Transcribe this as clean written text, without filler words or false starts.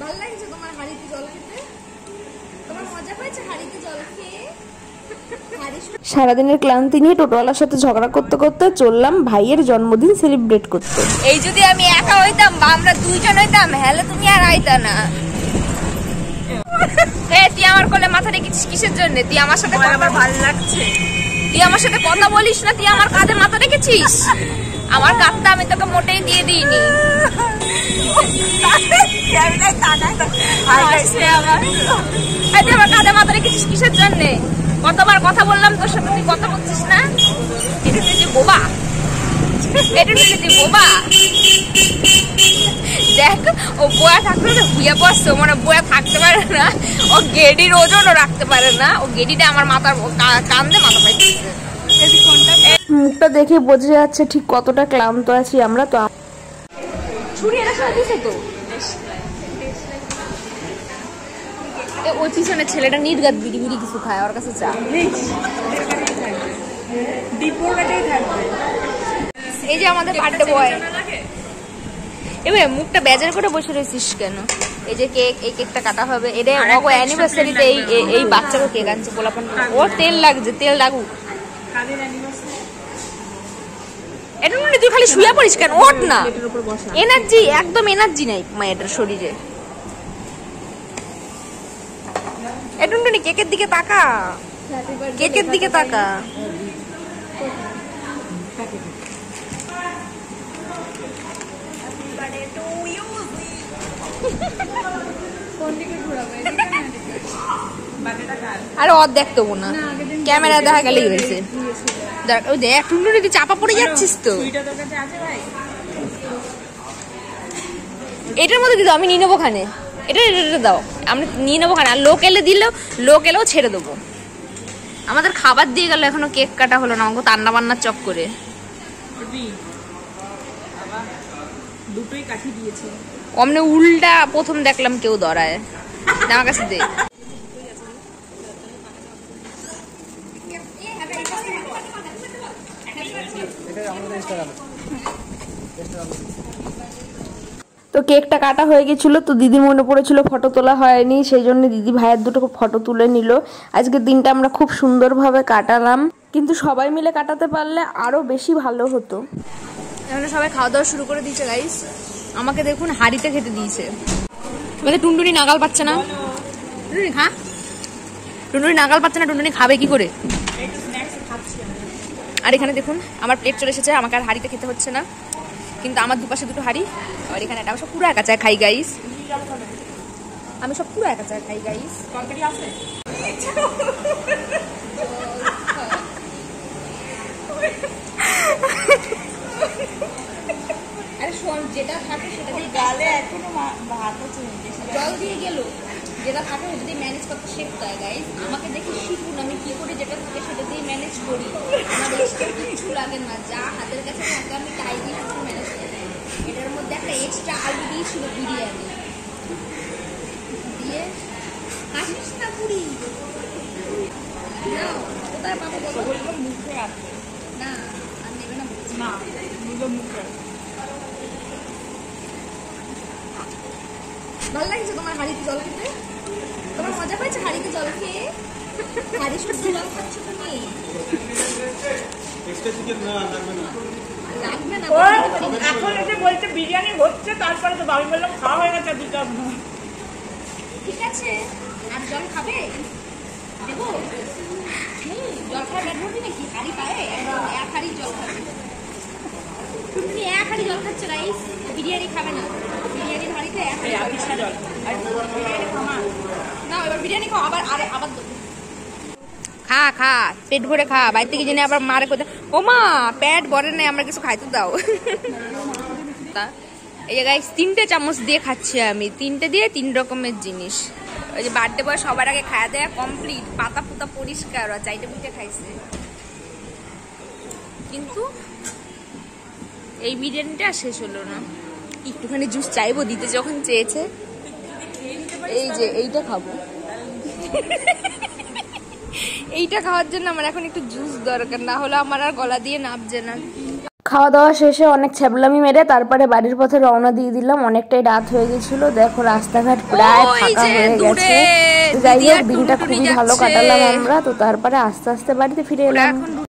ভালো লাগছে তোমার হাঁড়িতে জল খেতে? তোমার মজা পাইছে হাঁড়িতে জল খেয়ে? সারাদিনের ক্লান্তি নিয়ে টোটোওয়ালার সাথে ঝগড়া করতে করতে চললাম ভাইয়ের জন্মদিন সেলিব্রেট করতে। এই যদি আমি একা হইতাম বা আমরা দুইজন হইতাম, হ্যালো তুমি আর আইতা না। তুই আমার কোলে মাথা রেখেছিস কিসের জন্য? তুই আমার সাথে আমার ভালো লাগছে, তুই আমার সাথে কথা বলিস না, তুই আমার কাঁধে মাথা রেখেছিস। আমার কাঁধটা আমি তোকে মোটেই দিয়ে দিইনি। তুই আমার কাঁধে মাথা রেখেছিস কিসের জন্য? কতবার কথা বললাম তোর সাথে, তুই কথা বলছিস না। এটা তুই বোবা, এটা তুই বোবা। দেখ ও বয়া থাকলে হুইয়া পড়ছে, মানে বয়া থাকতে পারে না, ও গেডির ওজনও রাখতে পারে না, ও গেডিটা আমার মাথার কান্দে মাথা পাইতেছে। মুখটা দেখে বোঝা যাচ্ছে ঠিক কতটা ক্লান্ত আছি আমরা। তো ছুরি এটা সবাই দিছে তো, ওই পিছনে ছেলেটা নির্গাত বিড়ি বিড়ি কিছু খায়, ওর কাছে চা। এই যে আমাদের বার্থডে বয়, এবার মুখটা বেজার করে বসে রয়েছিস কেন? এই যে কেক, এই কেকটা কাটা হবে। এটা অ্যানিভার্সারিতে এই বাচ্চাকে কেক আনছে পোলাপান। ওর তেল লাগছে, তেল লাগুক। এটা মানে তুই খালি শুয়ে পড়িস কেন? ওঠ না, এনার্জি একদম এনার্জি নাই মায়ের শরীরে। এটা কেকের দিকে তাকা, কেকের দিকে তাকা। আরে অর দেখতো না, ক্যামেরা দেখা গেলেই হয়েছে। দেখ টুনটুনি তুই চাপা পড়ে যাচ্ছিস তো। এটার মধ্যে দিদি আমি নিয়ে নেবো খানে, এটা দাও আমরা নিয়ে নেবো খানে। আর লোক এলে দিলেও, লোক এলেও ছেড়ে দেবো। আমাদের খাবার দিয়ে গেল, এখনো কেক কাটা হলো না। আমাকে রান্না বান্নার চক করে দুটোই কাঠি দিয়েছে। অমনে উল্টা প্রথম দেখলাম কেউ ধরায়। আমার কাছে দে। তো কেকটা কাটা হয়ে গেছিলো। তো দিদি মনে পড়েছিল ফটো তোলা হয়নি, সেই জন্য দিদি ভাইয়ের দুটো ফটো তুলে নিল। আজকের দিনটা আমরা খুব সুন্দরভাবে কাটালাম, কিন্তু সবাই মিলে কাটাতে পারলে আরো বেশি ভালো হতো। এখানে সবাই খাওয়া দাওয়া শুরু করে দিয়েছে গাইস। আমাকে দেখুন হাড়িতে খেতে দিয়েছে। আমাদের টুনটুনি নাগাল পাচ্ছে না। টুনটুনি খা, টুনটুনি নাগাল পাচ্ছে না, টুনটুনি খাবে কি করে? আর এখানে দেখুন আমার প্লেট চলে এসেছে, আমাকে আর হাড়িতে খেতে হচ্ছে না। কিন্তু আমার দুপাশে দুটো হাড়ি, আর এখানে এটা সব পুরো একা চায় খাই গাইস। আমি সব পুরো একা চায় খাই গাইস। তরকারি আছে? আরে শোন, যেটা থাকে সেটা দিয়ে গালে এখনো ভাত আছে, জল দিয়ে গেল। যেটা থাকে ওটা দিয়ে ম্যানেজ করতে শিখতে হয় গাইস। আমাকে দেখে শিখুন আমি কি করে যেটা থাকে সেটা দিয়ে ম্যানেজ করি। আমার এক্সট্রা কিছু লাগে না, যা হাতের কাছে থাকে আমি তাই দিয়ে ম্যানেজ করি। এটার মধ্যে একটা এক্সট্রা আলু দিয়েছিল বিরিয়ানি দিয়ে। হাসিস না পুরি না, কোথায় পাবো বলো? মুখে আছে না, আর নেবে না না, মুখে। ভালো লাগছে তোমার হাঁড়িতে জল খেতে? তোমার মজা পাইছে হাঁড়িতে জল খেয়ে? হাঁড়ি শুধু জল খাচ্ছ তুমি? লাগবে না, এখন এসে বলছে বিরিয়ানি হচ্ছে, তারপরে তো আমি বললাম খাওয়া হয়ে গেছে দুটো। ঠিক আছে, আর জল খাবে? দেবো? জল খাওয়া ব্যাট ভরবি নাকি? হাঁড়ি পায়ে এক হাঁড়ি জল খাবে। তুমি এক হাঁড়ি জল খাচ্ছে রাইস, বিরিয়ানি খাবে না। বিরিয়ানির হাঁড়িতে এক হাঁড়ি জল। না এবার বিরিয়ানি খাও, আবার আবার দেবো। খা খা, পেট ভরে খা, বাইরে থেকে জেনে আবার মারে কোথায়। ও মা পেট ভরে নাই, আমরা কিছু খাইতে দাও। এই যে গাইস 3টে চামচ দিয়ে খাচ্ছি আমি, 3টে দিয়ে 3 রকমের জিনিস। ওই যে বার্থডে বয় সবার আগে খাওয়া দেয়া কমপ্লিট, পাতা পুতা পরিষ্কার, আর 4টে পিঠে খাইছে। কিন্তু এই বিরিয়ানিটা শেষ হলো না। একটুখানি জুস চাইবো, দিতে যখন চেয়েছে। এই যে এইটা খাবো, এইটা খাওয়ার জন্য আমার এখন একটু জুস দরকার, না হলে আমার আর গলা দিয়ে নামছে না। খাওয়া দাওয়া শেষে অনেক ছ্যাবলামি মেরে তারপরে বাড়ির পথে রওনা দিয়ে দিলাম। অনেকটাই রাত হয়ে গেছিল, দেখো রাস্তাঘাট প্রায় ফাঁকা হয়ে গেছে। যাই হোক দিনটা খুবই ভালো কাটালাম আমরা। তো তারপরে আস্তে আস্তে বাড়িতে ফিরে এলাম।